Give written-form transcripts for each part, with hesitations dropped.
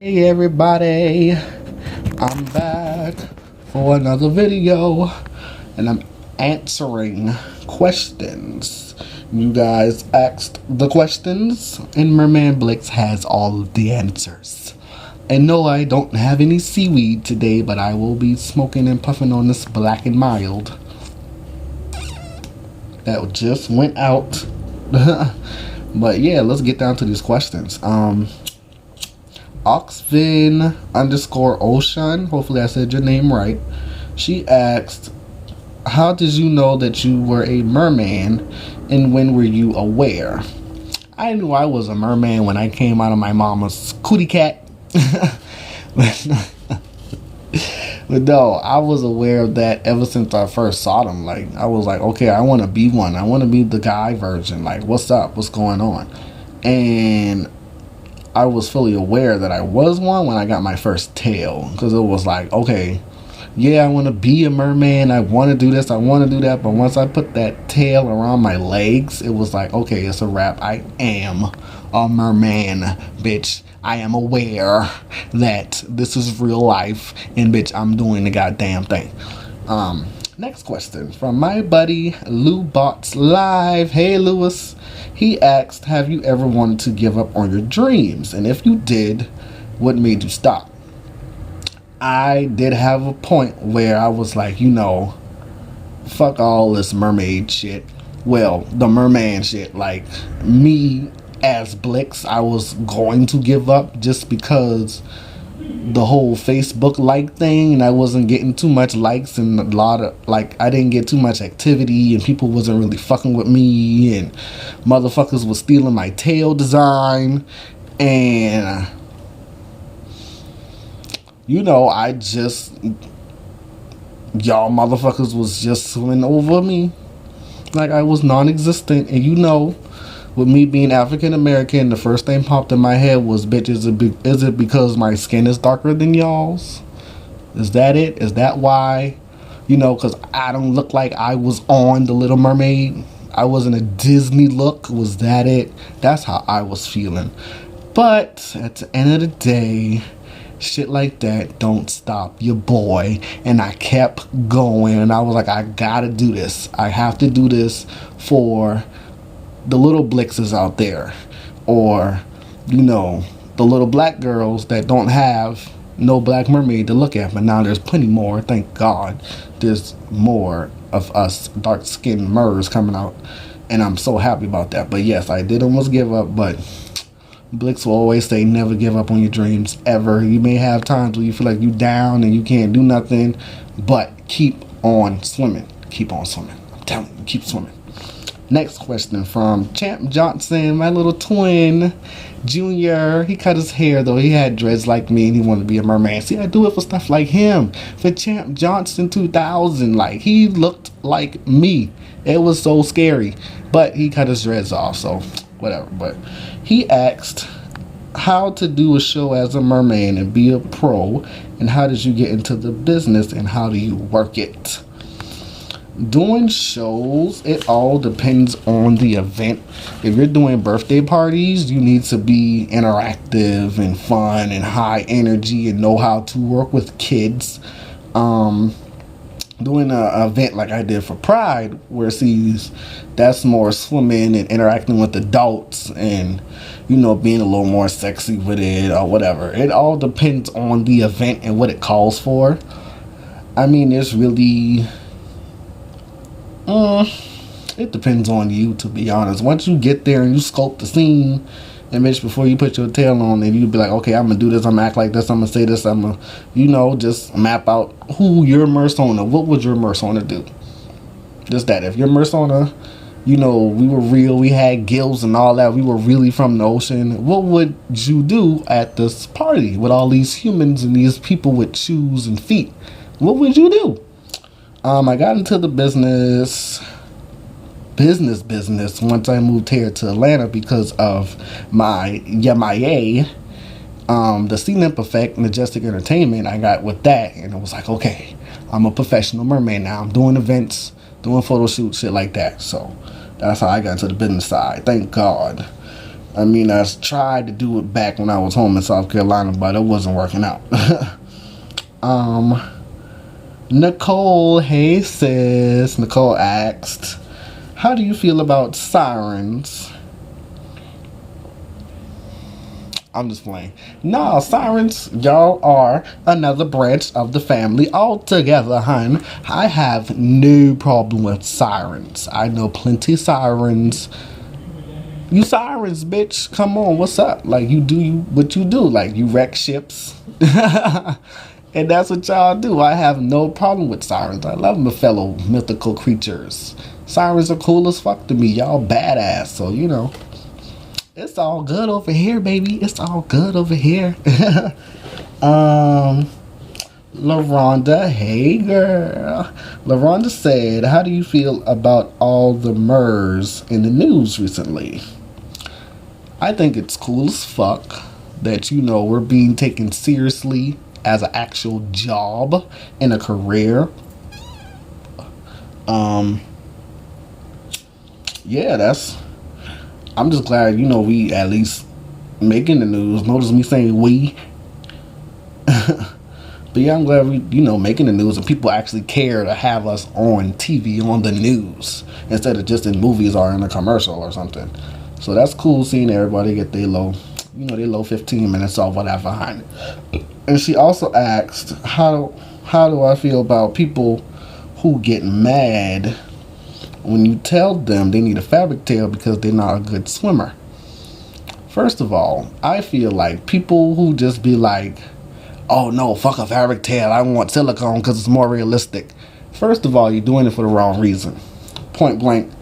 Hey everybody, I'm back for another video and I'm answering questions. You guys asked the questions and Merman Blix has all of the answers. And no, I don't have any seaweed today, but I will be smoking and puffing on this Black and Mild that just went out. But yeah, let's get down to these questions. Oxvin underscore Ocean, hopefully I said your name right. She asked, how did you know that you were a merman and when were you aware? I knew I was a merman when I came out of my mama's cootie cat. But no, I was aware of that ever since I first saw them. Like, I was like, okay, I want to be one. I want to be the guy version. Like, what's up? What's going on? And I was fully aware that I was one when I got my first tail, because it was like, okay, yeah, I want to be a merman, I want to do this, I want to do that, but once I put that tail around my legs, it was like, okay, it's a wrap. I am a merman, bitch. I am aware that this is real life, and bitch, I'm doing the goddamn thing. Next question from my buddy Lou Bots Live. Hey Lewis. He asked, have you ever wanted to give up on your dreams? And if you did, what made you stop? I did have a point where I was like, fuck all this mermaid shit. Well, the merman shit. Like, me as Blix, I was going to give up just because the whole Facebook like thing, and I wasn't getting too much likes and a lot of, like, I didn't get too much activity and people wasn't really fucking with me and motherfuckers was stealing my tail design, and I just, y'all motherfuckers was just swimming over me like I was non-existent. And with me being African American, the first thing popped in my head was, bitch, is it because my skin is darker than y'all's? Is that it? Is that why? Because I don't look like I was on The Little Mermaid. I wasn't a Disney look. Was that it? That's how I was feeling. But at the end of the day, shit like that don't stop your boy. And I kept going, and I was like, I gotta do this. I have to do this for the little Blixes out there, or the little black girls that don't have no black mermaid to look at. But now there's plenty more, thank God. There's more of us dark skinned mers coming out, and I'm so happy about that. But yes, I did almost give up, but Blix will always say never give up on your dreams ever. You may have times where you feel like you down and you can't do nothing, but keep on swimming. Keep on swimming. I'm telling you, keep swimming. Next question from Champ Johnson, my little twin, Junior. He cut his hair, though. He had dreads like me, and he wanted to be a merman. See, I do it for stuff like him. For Champ Johnson 2000, like, he looked like me. It was so scary. But he cut his dreads off, so whatever. But he asked how to do a show as a merman and be a pro, and how did you get into the business, and how do you work it? Doing shows, it all depends on the event. If you're doing birthday parties, you need to be interactive and fun and high energy and know how to work with kids. Doing an event like I did for Pride, where that's more swimming and interacting with adults and being a little more sexy with it or whatever. It all depends on the event and what it calls for. I mean, it's really it depends on you, to be honest. Once you get there and you sculpt the scene, and bitch, before you put your tail on, and you be like, okay, I'm gonna do this, I'm gonna act like this, I'm gonna say this, I'm gonna, just map out who your mersona, what would your mersona do? Just that. If your mersona, we were real, we had gills and all that, we were really from the ocean, what would you do at this party with all these humans and these people with shoes and feet? What would you do? I got into the business once I moved here to Atlanta because of my Yamaye, the C-Limp Effect, Majestic Entertainment. I got with that, and it was like, okay, I'm a professional mermaid now. I'm doing events, doing photo shoots, shit like that. So that's how I got into the business side. Thank God. I mean, I tried to do it back when I was home in South Carolina, but it wasn't working out. Nicole, hey sis. Nicole asked, how do you feel about sirens? I'm just playing. No, sirens, y'all are another branch of the family altogether, hun. I have no problem with sirens. I know plenty of sirens. You sirens, bitch. Come on, what's up? Like, you do what you do. Like, you wreck ships. And that's what y'all do. I have no problem with sirens. I love my fellow mythical creatures. Sirens are cool as fuck to me. Y'all badass. So, you know, it's all good over here, baby. It's all good over here. LaRonda, hey girl. LaRonda said, how do you feel about all the murders in the news recently? I think it's cool as fuck that, you know, we're being taken seriously as an actual job and a career. Yeah, I'm just glad, you know, we at least making the news. Notice me saying we. But yeah, I'm glad we, you know, making the news and people actually care to have us on TV, on the news, instead of just in movies or in a commercial or something. So that's cool seeing everybody get their low, you know, their low 15 minutes or whatever behind it. And she also asked, how do I feel about people who get mad when you tell them they need a fabric tail because they're not a good swimmer? First of all, I feel like people who just be like, oh no, fuck a fabric tail, I want silicone because it's more realistic. First of all, you're doing it for the wrong reason. Point blank,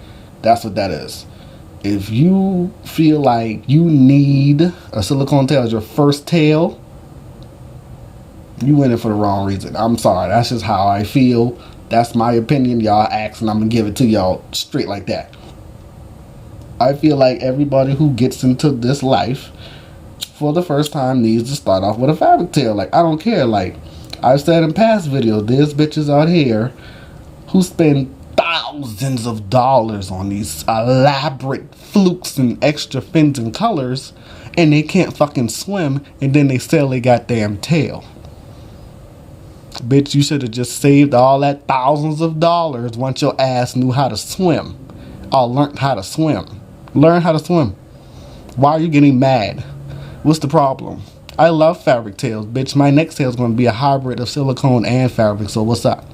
that's what that is. If you feel like you need a silicone tail as your first tail, you in it for the wrong reason. I'm sorry, that's just how I feel. That's my opinion. Y'all ask and I'm gonna give it to y'all straight like that. I feel like everybody who gets into this life for the first time needs to start off with a fabric tail. Like, I don't care. Like, I've said in past videos, there's bitches out here who spend thousands of dollars on these elaborate flukes and extra fins and colors, and they can't fucking swim, and then they sell their goddamn tail. Bitch, you should have just saved all that thousands of dollars once your ass knew how to swim. Or learned how to swim. Learn how to swim. Why are you getting mad? What's the problem? I love fabric tails, bitch. My next tail is going to be a hybrid of silicone and fabric, so what's up?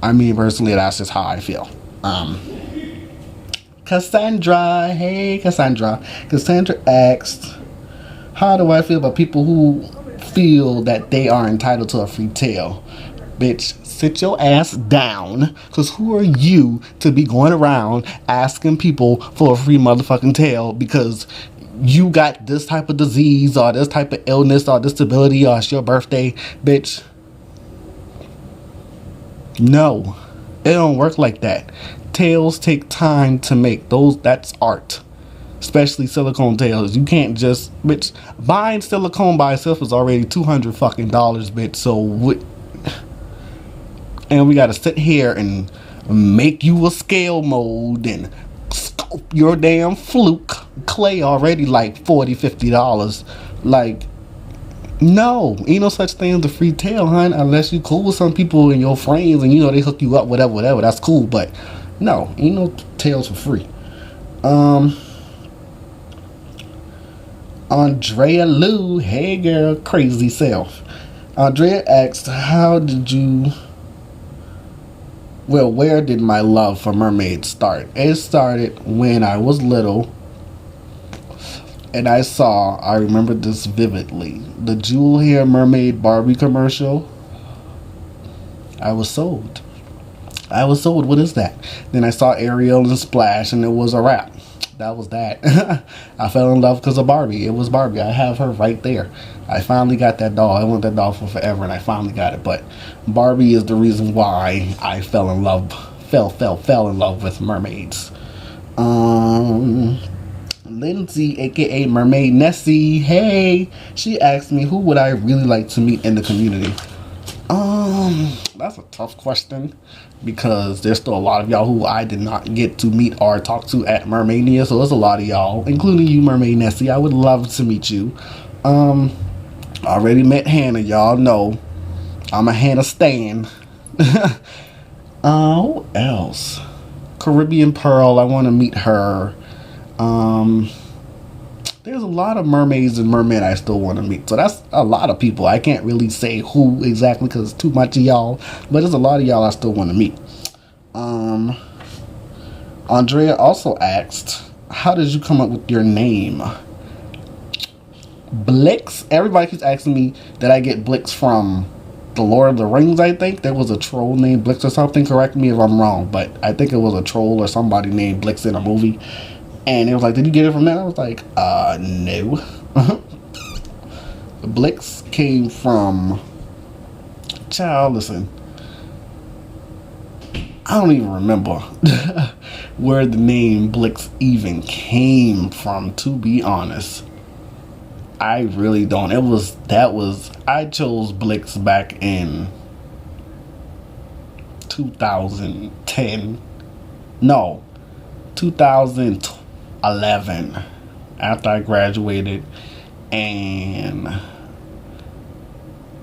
I mean, personally, that's just how I feel. Cassandra, hey Cassandra. Cassandra asked, how do I feel about people who feel that they are entitled to a free tail? Bitch, sit your ass down, because who are you to be going around asking people for a free motherfucking tail because you got this type of disease or this type of illness or disability or it's your birthday? Bitch, no, it don't work like that. Tails take time to make. That's art. Especially silicone tails. You can't just, bitch, buying silicone by itself is already $200 fucking dollars, bitch. So what? And we gotta sit here and make you a scale mold and sculpt your damn fluke clay already like $40-$50. Like, no, ain't no such thing as a free tail, hun, unless you cool with some people and your friends and you know they hook you up, whatever, that's cool. But no, ain't no tails for free. Andrea Lou, hey girl, crazy self. Andrea asked, where did my love for mermaids start? It started when I was little, and I remember this vividly, the Jewel Hair Mermaid Barbie commercial. I was sold. What is that? Then I saw Ariel and Splash, and it was a wrap. That was that. I fell in love because of Barbie. It was Barbie. I have her right there. I finally got that doll. I wanted that doll for forever, and I finally got it. But Barbie is the reason why I fell in love with mermaids. Lindsay, aka Mermaid Nessie, hey, she asked me who would I really like to meet in the community. That's a tough question because there's still a lot of y'all who I did not get to meet or talk to at Mermania. So there's a lot of y'all, including you, Mermaid Nessie. I would love to meet you. Already met Hannah. Y'all know I'm a Hannah stan. Who else? Caribbean Pearl. I want to meet her. There's a lot of mermaids and mermen I still want to meet. So that's a lot of people. I can't really say who exactly because it's too much of y'all. But there's a lot of y'all I still want to meet. Andrea also asked, how did you come up with your name? Blix. Everybody keeps asking me that I get Blix from the Lord of the Rings, I think. There was a troll named Blix or something. Correct me if I'm wrong. But I think it was a troll or somebody named Blix in a movie. And it was like, did you get it from that? I was like, no. Blix came from... Child, listen. I don't even remember where the name Blix even came from, to be honest. I really don't. I chose Blix back in 2010. No, 2011, after I graduated, and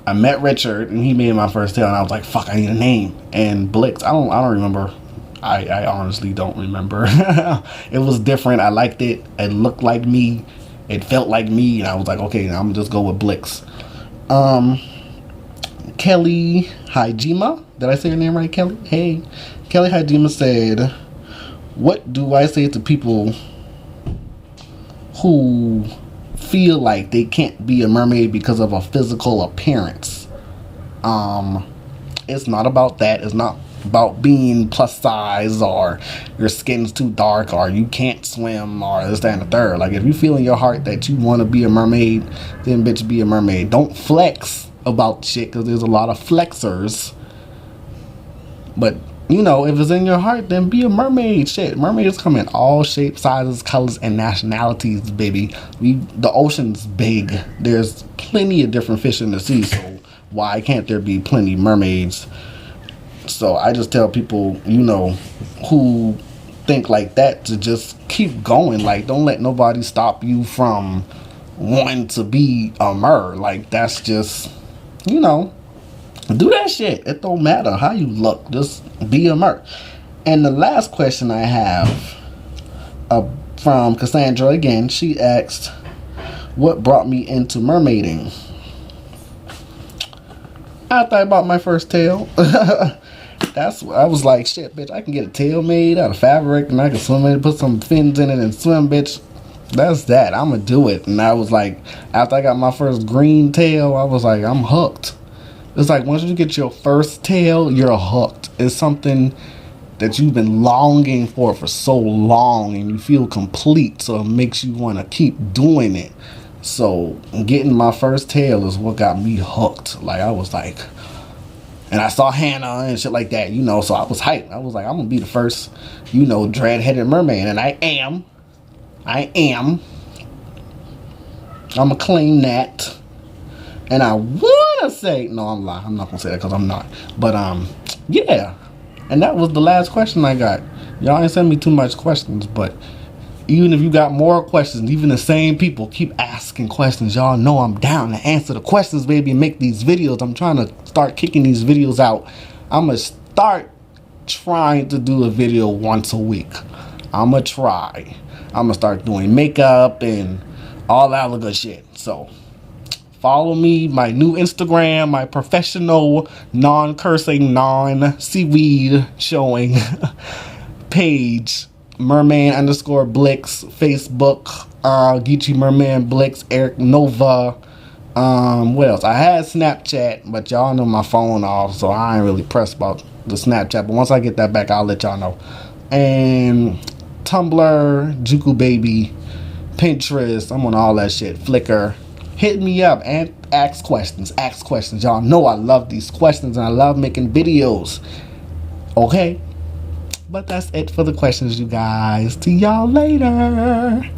I met Richard, and he made my first tale, and I was like, "Fuck, I need a name." And Blix, I don't remember. I honestly don't remember. It was different. I liked it. It looked like me. It felt like me, and I was like, okay, I'm gonna just go with Blix. Kelly Hajima, did I say your name right, Kelly? Hey, Kelly Hajima said, what do I say to people who feel like they can't be a mermaid because of a physical appearance? It's not about that. It's not about being plus size or your skin's too dark or you can't swim or this, that, and the third. Like, if you feel in your heart that you want to be a mermaid, then bitch, be a mermaid. Don't flex about shit, because there's a lot of flexers. But you know, if it's in your heart, then be a mermaid. Shit, mermaids come in all shapes, sizes, colors, and nationalities, baby. The ocean's big. There's plenty of different fish in the sea, so why can't there be plenty mermaids? So I just tell people, you know, who think like that to just keep going. Like, don't let nobody stop you from wanting to be a mer. Like, that's just, you know, do that shit. It don't matter how you look. Just be a mer. And the last question I have from Cassandra again, she asked, what brought me into mermaiding? After I bought my first tail. I was like, shit, bitch, I can get a tail made out of fabric and I can swim in it, put some fins in it and swim, bitch. That's that. I'm gonna do it. And I was like, after I got my first green tail, I was like, I'm hooked. It's like, once you get your first tail, you're hooked. It's something that you've been longing for so long, and you feel complete, so it makes you want to keep doing it. So getting my first tail is what got me hooked. Like, I was like, and I saw Hannah and shit like that, you know, so I was hyped. I was like, I'm gonna be the first, you know, dread-headed mermaid, and I am. I'm gonna claim that. And I wanna say, no, I'm lying. I'm not gonna say that because I'm not. But yeah. And that was the last question I got. Y'all ain't sending me too much questions, but even if you got more questions, even the same people keep asking questions, y'all know I'm down to answer the questions, baby, and make these videos. I'm trying to start kicking these videos out. I'm gonna start trying to do a video once a week. I'm gonna try. I'm gonna start doing makeup and all that other good shit. So follow me, my new Instagram, my professional, non-cursing, non-seaweed showing page, Merman_Blix, Facebook, Geechie Merman Blix, Eric Nova. What else? I had Snapchat, but y'all know my phone off, so I ain't really pressed about the Snapchat. But once I get that back, I'll let y'all know. And Tumblr, jukubabii, Pinterest, I'm on all that shit. Flickr. Hit me up and ask questions. Ask questions. Y'all know I love these questions and I love making videos. Okay? But that's it for the questions, you guys. See y'all later.